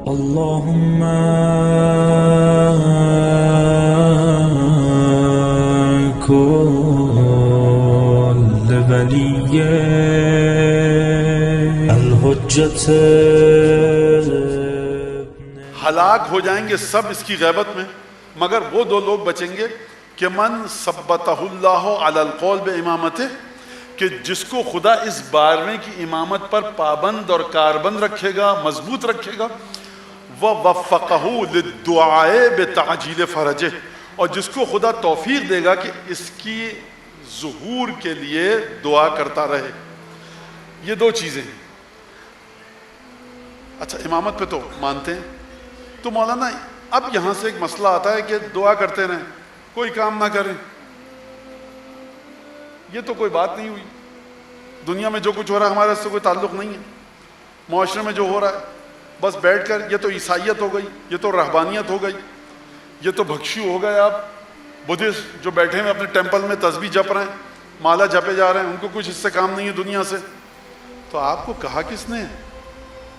اللهم كل ولي الحجة. ہلاک ہو جائیں گے سب اس کی غیبت میں، مگر وہ دو لوگ بچیں گے کہ من ثبتہ اللہ علی القول بامامتہ، کہ جس کو خدا اس 12ویں کی امامت پر پابند اور کاربند رکھے گا، مضبوط رکھے گا، ووفقہ للدعاء بتعجیل فرجہ، اور جس کو خدا توفیق دے گا کہ اس کی ظہور کے لیے دعا کرتا رہے. یہ دو چیزیں ہیں. اچھا امامت پہ تو مانتے ہیں، تو مولانا اب یہاں سے ایک مسئلہ آتا ہے کہ دعا کرتے رہیں، کوئی کام نہ کریں، یہ تو کوئی بات نہیں ہوئی. دنیا میں جو کچھ ہو رہا ہے ہمارے سے کوئی تعلق نہیں ہے. معاشرے میں جو ہو رہا ہے بس بیٹھ کر، یہ تو عیسائیت ہو گئی، یہ تو رہبانیت ہو گئی، یہ تو بھکشو ہو گئے. آپ بدھسٹ جو بیٹھے ہیں اپنے ٹیمپل میں تسبیح جپ رہے ہیں، مالا جپے جا رہے ہیں، ان کو کچھ اس سے کام نہیں ہے دنیا سے. تو آپ کو کہا کس نے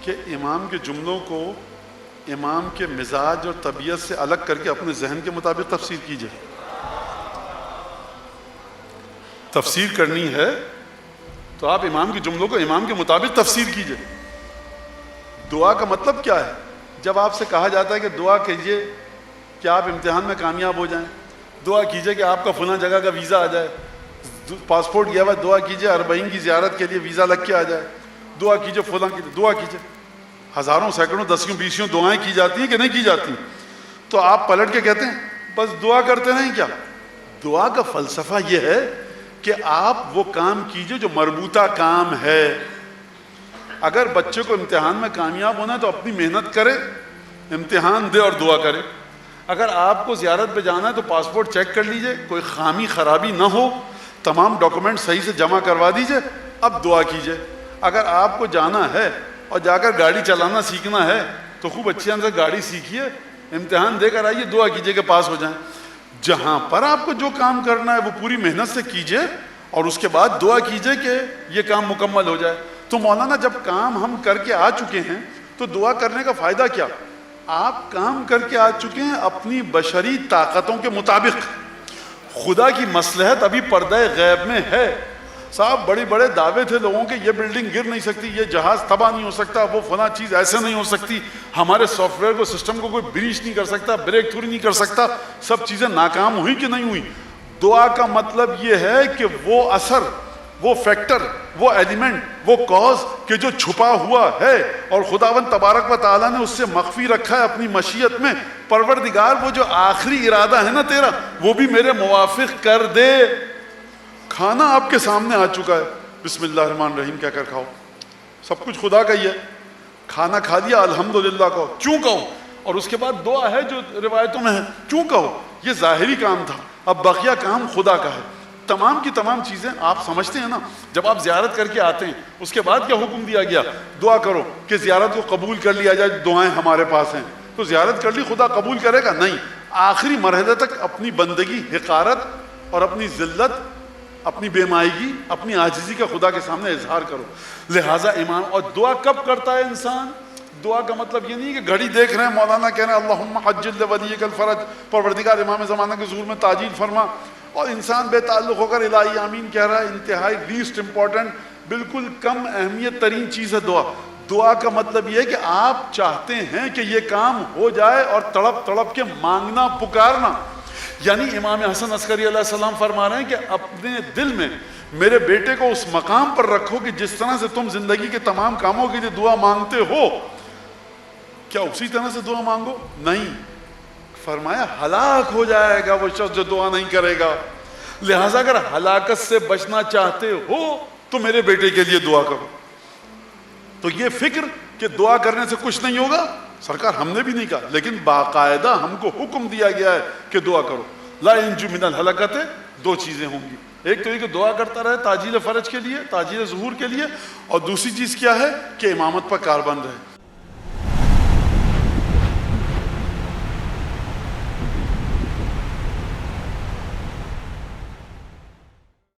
کہ امام کے جملوں کو امام کے مزاج اور طبیعت سے الگ کر کے اپنے ذہن کے مطابق تفسیر کیجئے؟ تفسیر کرنی ہے تو آپ امام کے جملوں کو امام کے مطابق تفسیر کیجئے. دعا کا مطلب کیا ہے؟ جب آپ سے کہا جاتا ہے کہ دعا کیجئے کہ آپ امتحان میں کامیاب ہو جائیں، دعا کیجئے کہ آپ کا فلاں جگہ کا ویزا آ جائے، پاسپورٹ گیا ہوا، دعا کیجئے اربعین کی زیارت کے لیے ویزا لگ کے آ جائے، دعا کیجئے فلاں کی دعا کیجئے. ہزاروں سینکڑوں دسیوں بیسیوں دعائیں کی جاتی ہیں کہ نہیں کی جاتی؟ تو آپ پلٹ کے کہتے ہیں بس دعا کرتے رہیں. کیا دعا کا فلسفہ یہ ہے کہ آپ وہ کام کیجئے جو مربوطہ کام ہے. اگر بچے کو امتحان میں کامیاب ہونا ہے تو اپنی محنت کرے، امتحان دے اور دعا کرے. اگر آپ کو زیارت پہ جانا ہے تو پاسپورٹ چیک کر لیجئے، کوئی خامی خرابی نہ ہو، تمام ڈاکومنٹ صحیح سے جمع کروا دیجئے، اب دعا کیجئے. اگر آپ کو جانا ہے اور جا کر گاڑی چلانا سیکھنا ہے تو خوب اچھی طرح سے گاڑی سیکھیے، امتحان دے کر آئیے، دعا کیجئے کہ پاس ہو جائیں. جہاں پر آپ کو جو کام کرنا ہے وہ پوری محنت سے کیجئے اور اس کے بعد دعا کیجئے کہ یہ کام مکمل ہو جائے. تو مولانا جب کام ہم کر کے آ چکے ہیں تو دعا کرنے کا فائدہ کیا؟ آپ کام کر کے آ چکے ہیں اپنی بشری طاقتوں کے مطابق. خدا کی مصلحت ابھی پردہ غیب میں ہے. صاحب بڑے بڑے دعوے تھے لوگوں کے، یہ بلڈنگ گر نہیں سکتی، یہ جہاز تباہ نہیں ہو سکتا، وہ فلاں چیز ایسے نہیں ہو سکتی، ہمارے سافٹ ویئر کو سسٹم کو کوئی بریچ نہیں کر سکتا، بریک تھرو نہیں کر سکتا. سب چیزیں ناکام ہوئی کہ نہیں ہوئی؟ دعا کا مطلب یہ ہے کہ وہ اثر، وہ فیکٹر، وہ ایلیمنٹ، وہ کاز کہ جو چھپا ہوا ہے اور خداوند تبارک و تعالیٰ نے اس سے مخفی رکھا ہے اپنی مشیت میں، پروردگار وہ جو آخری ارادہ ہے نا تیرا وہ بھی میرے موافق کر دے. کھانا آپ کے سامنے آ چکا ہے، بسم اللہ الرحمن الرحیم کہہ کر کھاؤ، سب کچھ خدا کا ہی ہے. کھانا کھا لیا الحمدللہ کہو، کیوں کہو؟ اور اس کے بعد دعا ہے جو روایتوں میں ہے، کیوں کہو؟ یہ ظاہری کام تھا، اب بقیہ کام خدا کا ہے. تمام کی تمام چیزیں آپ سمجھتے ہیں نا. جب آپ زیارت کر کے آتے ہیں اس کے بعد کیا حکم دیا گیا؟ دعا کرو کہ زیارت کو قبول کر لیا جائے. دعائیں ہمارے پاس ہیں تو زیارت کر لی، خدا قبول کرے گا؟ نہیں. آخری مرحلے تک اپنی بندگی، حقارت اور اپنی ذلت، اپنی بے مائیگی، اپنی عاجزی کا خدا کے سامنے اظہار کرو. لہٰذا امام. اور دعا کب کرتا ہے انسان؟ دعا کا مطلب یہ نہیں کہ گھڑی دیکھ رہے ہیں مولانا کہہ رہے ہیں اللہم عجل لولیک الفرج، پروردگار امام زمانہ کے ظہور میں تعجیل فرما، اور انسان بے تعلق ہو کر الہی آمین کہہ رہا ہے. انتہائی لیسٹ امپورٹنٹ، بالکل کم اہمیت ترین چیز ہے دعا. دعا کا مطلب یہ ہے کہ آپ چاہتے ہیں کہ یہ کام ہو جائے اور تڑپ تڑپ کے مانگنا، پکارنا. یعنی امام حسن عسکری علیہ السلام فرما رہے ہیں کہ اپنے دل میں میرے بیٹے کو اس مقام پر رکھو کہ جس طرح سے تم زندگی کے تمام کاموں کے لیے دعا مانگتے ہو، کیا اسی طرح سے دعا مانگو؟ نہیں. فرمایا ہلاک ہو جائے گا وہ شخص جو دعا نہیں کرے گا. لہٰذا اگر ہلاکت سے بچنا چاہتے ہو تو میرے بیٹے کے لیے دعا کرو. تو یہ فکر کہ دعا کرنے سے کچھ نہیں ہوگا، سرکار ہم نے بھی نہیں کہا، لیکن باقاعدہ ہم کو حکم دیا گیا ہے کہ دعا کرو. لا ينجو من الہلاکت، دو چیزیں ہوں گی. ایک تو یہ کہ دعا کرتا رہے تعجیل فرج کے لیے، تعجیل ظہور کے لیے، اور دوسری چیز کیا ہے کہ امامت پر کاربند رہے.